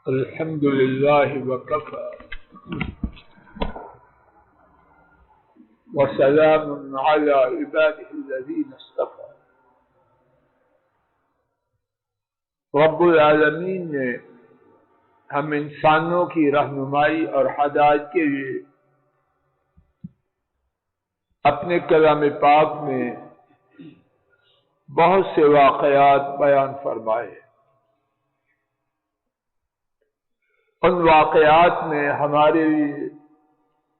الحمد لله وكفى وسلام على عباده الذين اصطفى. رب العالمین نے ہم انسانوں کی رہنمائی اور ہدایت کے لیے اپنے کلام پاک میں بہت سے واقعات بیان فرمائے. ان واقعات میں ہمارے لیے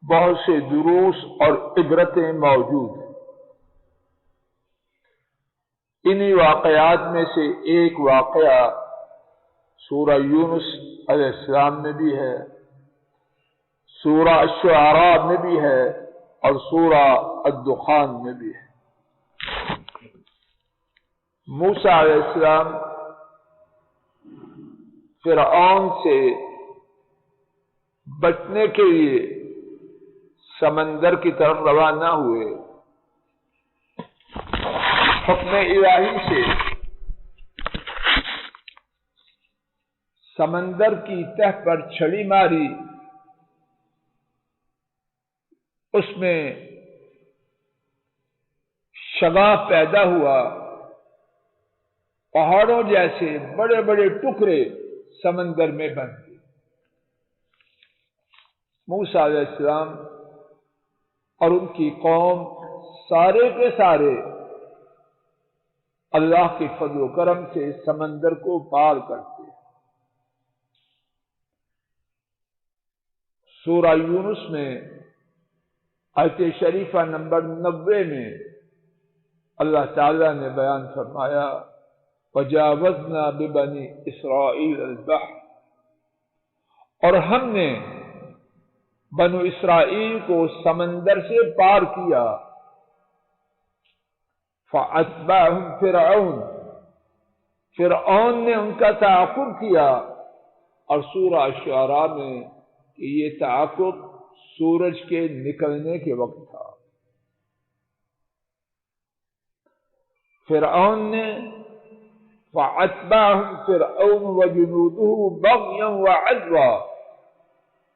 بہت سے دروس اور عبرتیں موجود ہیں. انہی واقعات میں سے ایک واقعہ سورہ یونس علیہ السلام میں بھی ہے، سورہ الشعراء میں بھی ہے اور سورہ الدخان میں بھی ہے. موسیٰ علیہ السلام فرعون سے بچنے کے لیے سمندر کی طرف روانہ ہوئے. حکم الہی سے سمندر کی تہ پر چھڑی ماری، اس میں شگاف پیدا ہوا، پہاڑوں جیسے بڑے بڑے ٹکڑے سمندر میں بن گئے. موسیٰ علیہ السلام اور ان کی قوم سارے کے سارے اللہ کے فضل و کرم سے سمندر کو پار کرتے. سورہ یونس میں آیت شریفہ نمبر 90 میں اللہ تعالی نے بیان فرمایا وَجَاوَزْنَا بِبَنِي إِسْرَائِيلَ الْبَحْرَ، اور ہم نے بنو اسرائیل کو سمندر سے پار کیا. فَأَتْبَعَهُمْ فِرْعَوْنُ، فرعون نے ان کا تعاقب کیا. اور سورہ الشعراء میں کہ یہ تعاقب سورج کے نکلنے کے وقت تھا. فرعون نے فَأَتْبَعَهُمْ فِرْعَوْنُ وَجُنُودُهُ بَغْيًا وَعَدْوًا،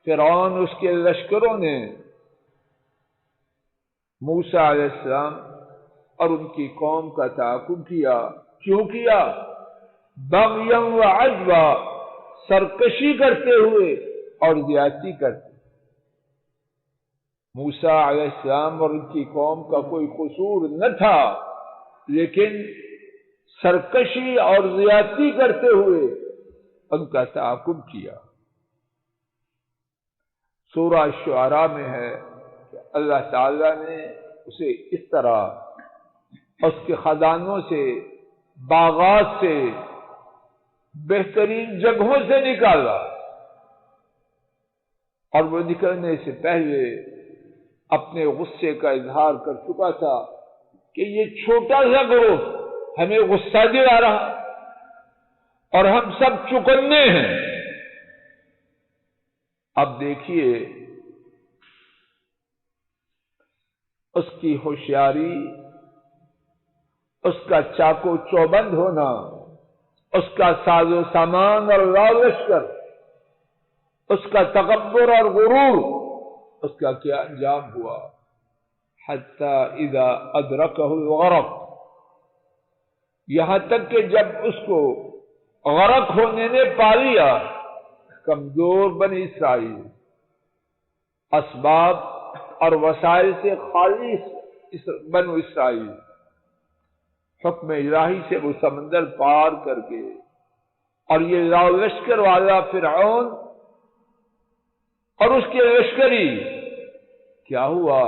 فرعون اس کے لشکروں نے موسیٰ علیہ السلام اور ان کی قوم کا تعاقب کیا. کیوں کیا؟ بغیا وعدوا، سرکشی کرتے ہوئے اور زیادتی کرتے. موسیٰ علیہ السلام اور ان کی قوم کا کوئی قصور نہ تھا، لیکن سرکشی اور زیادتی کرتے ہوئے ان کا تعاقب کیا. سورہ شعراء میں ہے کہ اللہ تعالی نے اسے اس طرح اس کے خزانوں سے، باغات سے، بہترین جگہوں سے نکالا، اور وہ نکلنے سے پہلے اپنے غصے کا اظہار کر چکا تھا کہ یہ چھوٹا سا گروہ ہمیں غصہ دلا رہا اور ہم سب چکنے ہیں. اب دیکھیے اس کی ہوشیاری، اس کا چاقو چوبند ہونا، اس کا ساز و سامان اور لشکر، اس کا تکبر اور غرور، اس کا کیا انجام ہوا. حتی اذا ادرکہ الغرق، یہاں تک کہ جب اس کو غرق ہونے نے پا لیا. کمزور بنی اسرائیل اسباب اور وسائل سے خالی بنو اسرائیل حکم الہی سے وہ سمندر پار کر کے، اور یہ لشکر والا فرعون اور اس کے لشکری کیا ہوا،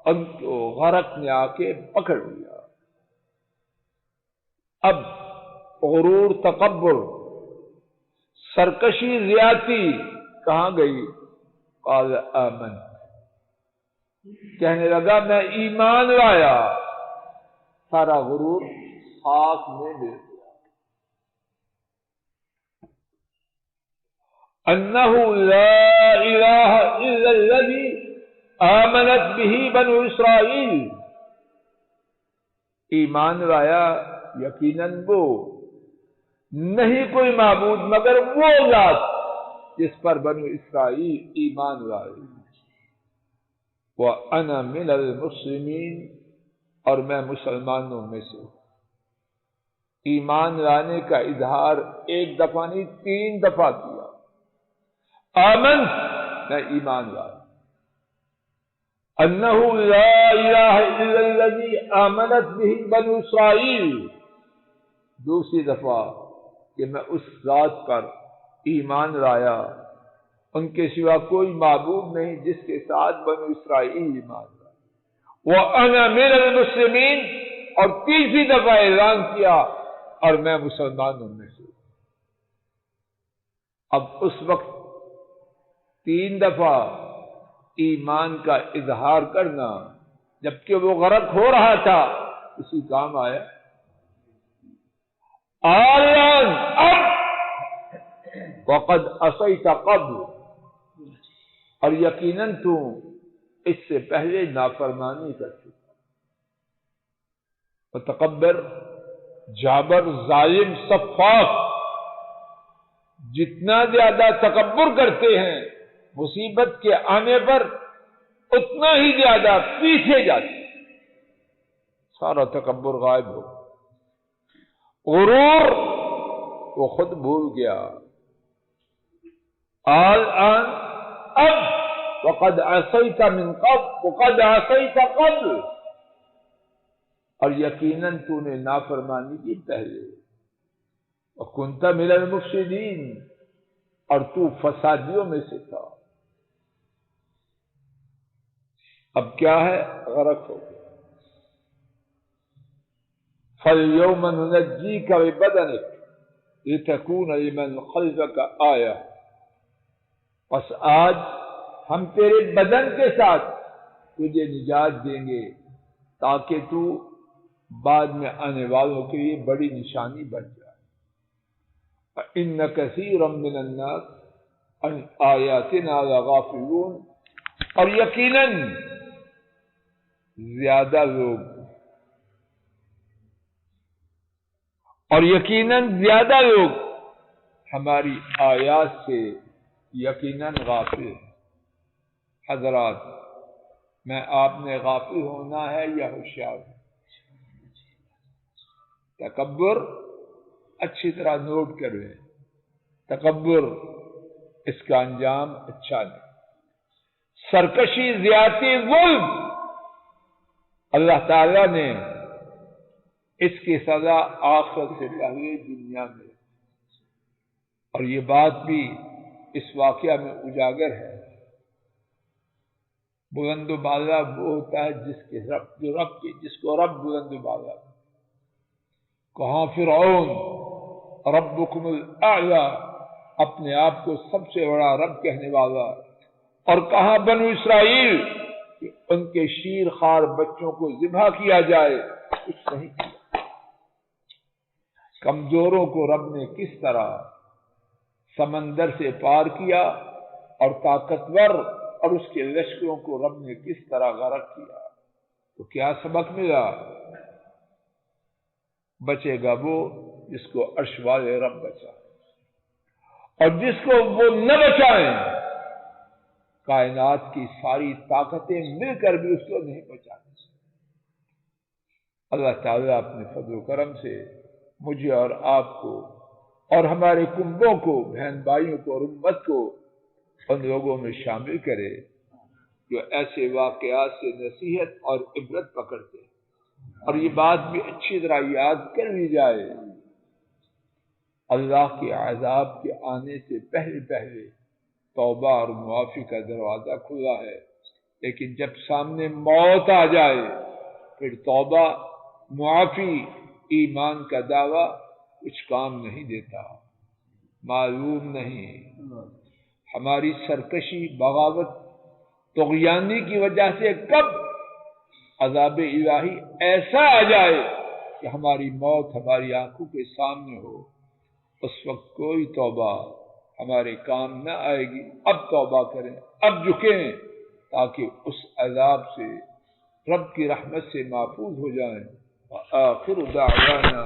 ان کو غرق نے آ کے پکڑ لیا. اب غرور، تکبر، سرکشی، زیادتی کہاں گئی؟ قال آمن، کہنے لگا میں ایمان لایا. سارا غرور خاک میں مل گیا. انہ لا الہ الا الذی آمنت به بنو اسرائیل، ایمان لایا یقیناً وہ نہیں کوئی معبود مگر وہ ذات جس پر بنو اسرائیل ایمان لائے. وَأَنَا مِنَ الْمُسْلِمِينَ، اور میں مسلمانوں میں سے. ایمان لانے کا اظہار ایک دفعہ نہیں 3 دفعہ کیا. آمنت، میں ایمان لایا. انہ لا الہ الا الذی آمنت بہ بنو اسرائیل، دوسری دفعہ کہ میں اس ذات پر ایمان لایا ان کے سوا کوئی معبود نہیں جس کے ساتھ بنو اسرائیل ایمان لایا. وَأَنَا مِنَ الْمُسْلِمِينَ، اور تیسری دفعہ اعلان کیا اور میں مسلمانوں میں سے. اب اس وقت 3 دفعہ ایمان کا اظہار کرنا جبکہ وہ غرق ہو رہا تھا اسی کام آیا. آلان، اب وقد عصیت قبل، اور یقیناً تو اس سے پہلے نافرمانی کر چکا. متکبر، جابر، ظالم، سفاک جتنا زیادہ تکبر کرتے ہیں مصیبت کے آنے پر اتنا ہی زیادہ پیچھے جاتے ہیں. سارا تکبر غائب ہو. غرور، وہ خود بھول گیا. الآن، اب وقد عصیت من قبل، وقد عصیت قبل، اور یقیناً تو نے نافرمانی کی پہلے. وکنت من المفسدین، اور تو فسادیوں میں سے تھا. اب کیا ہے؟ غرق ہو گیا. فَالْيَوْمَ نُنَجِّيكَ بِبَدَنِكَ لِتَكُونَ لِمَنْ خَلْفَكَ آیَةً، پس آج ہم تیرے بدن کے ساتھ تجھے نجات دیں گے تاکہ تو بعد میں آنے والوں کے لیے بڑی نشانی بن جائے. فَإِنَّ كَثِيرًا مِّنَ النَّاسِ عَنْ آیَاتِنَا لَغَافِلُونَ، اور یقیناً زیادہ لوگ ہماری آیات سے یقیناً غافل ہیں. حضرات، میں آپ نے غافل ہونا ہے یا ہوشیار؟ تکبر اچھی طرح نوٹ کر لیں. تکبر، اس کا انجام اچھا نہیں. سرکشی، زیادتی، ظلم، اللہ تعالی نے اس کی سزا آخرت سے پہلے دنیا میں، اور یہ بات بھی اس واقعہ میں اجاگر ہے. بلند و بالا وہ ہوتا ہے جس کو رب بلند و بالا. کہاں فرعون ربکم الاعلی، اپنے آپ کو سب سے بڑا رب کہنے والا، اور کہاں بنو اسرائیل کہ ان کے شیر خوار بچوں کو ذبح کیا جائے، کچھ نہیں کیا. کمزوروں کو رب نے کس طرح سمندر سے پار کیا، اور طاقتور اور اس کے لشکروں کو رب نے کس طرح غرق کیا. تو کیا سبق ملا؟ بچے گا وہ جس کو عرش والے رب بچائے، اور جس کو وہ نہ بچائیں کائنات کی ساری طاقتیں مل کر بھی اس کو نہیں بچا. اللہ تعالیٰ اپنے فضل و کرم سے مجھے اور آپ کو اور ہمارے کنبوں کو، بہن بھائیوں کو اور امت کو ان لوگوں میں شامل کرے جو ایسے واقعات سے نصیحت اور عبرت پکڑتے ہیں. اور یہ بات بھی اچھی طرح یاد کر لی جائے، اللہ کے عذاب کے آنے سے پہلے توبہ اور معافی کا دروازہ کھلا ہے، لیکن جب سامنے موت آ جائے پھر توبہ، معافی، ایمان کا دعویٰ کچھ کام نہیں دیتا. معلوم نہیں ہماری سرکشی، بغاوت، طغیانی کی وجہ سے کب عذاب الہی ایسا آ جائے کہ ہماری موت ہماری آنکھوں کے سامنے ہو. اس وقت کوئی توبہ ہمارے کام نہ آئے گی. اب توبہ کریں، اب جھکیں تاکہ اس عذاب سے، رب کی رحمت سے محفوظ ہو جائیں. وآخر دعوانا